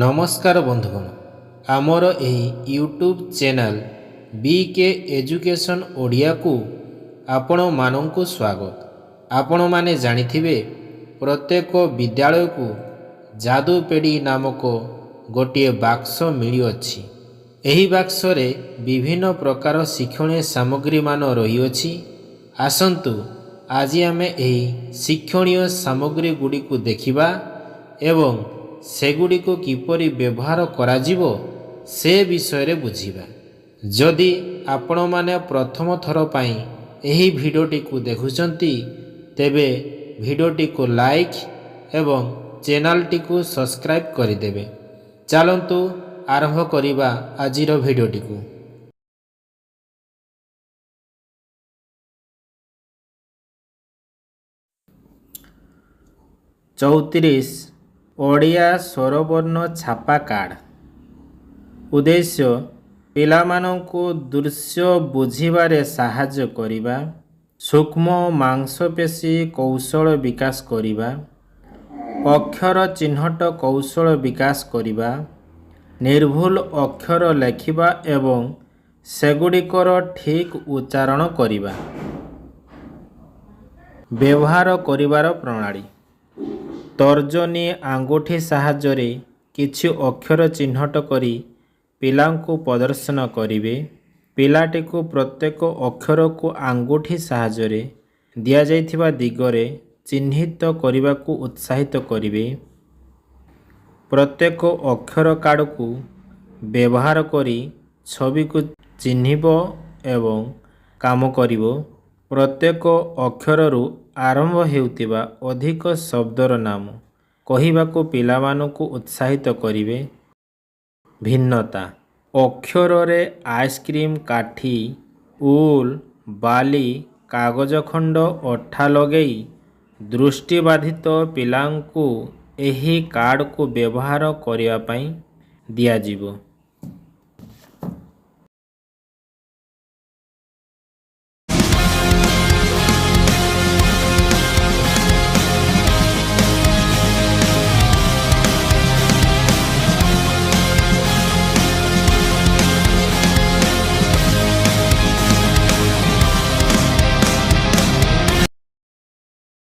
नमस्कार बंधुगण आमर एही YouTube channel BK education Odia को आपण मानंकु स्वागत। आपण माने जानिथिबे प्रत्येक विद्यालय को जादू पेड़ी नामक गोटे बाक्स मिली अछि। एही बाक्स रे विभिन्न प्रकार शिक्षणीय सामग्री मान रही अछि। आसंतु आज आमे एही शिक्षणीय सामग्री गुडी को देखिबा एवं सेगुड़ी को किपरि व्यवहार कराजिवो से विषय रे बुझिबा। जदि आपण माने प्रथम थर पई एही भिडियोटी को देखुचंती तेबे भिडियोटी को लाइक एवं चैनलटी को सब्सक्राइब करिदेबे। चलंतु आरंभ करिबा आजिर भिडियोटी को। चौतीस ओडिया स्वरवर्ण छापा कार्ड। उद्देश्य पिलामानंकु दृश्य बुझिबारे साहाय्य करिबा, सूक्ष्म मांसपेशी कौशल विकास करिबा, अक्षर चिन्हट कौशल विकास करिबा, निर्भुल अक्षर लेखिबा एवं सेगुड़िकर ठीक उच्चारण करिबा। व्यवहार करिबार प्रणाली तर्जनी आंगुठी साहाय्य किछि अक्षर चिन्हट करी पिलांकु प्रदर्शन करिवे। पिलाटी को प्रत्येक अक्षर को आंगुठी साहाय्य दिया जाइथिबा दिगरे चिन्हित करने को उत्साहित करिवे। प्रत्येक अक्षर कार्ड को व्यवहार करी छवि को चिन्हिब एवं काम करिवो। प्रत्येक अक्षररू आरंभ हेउतिबा अधिक शब्दर नाम कहिबाको पिलामानंकु उत्साहित करिवे। भिन्नता अक्षर रे आइसक्रीम काठी, उल, बाली, कागज खंड, अठा लगेई दृष्टिबाधित पिलांकु एही कार्ड को व्यवहार करिया पई दिया जिवो।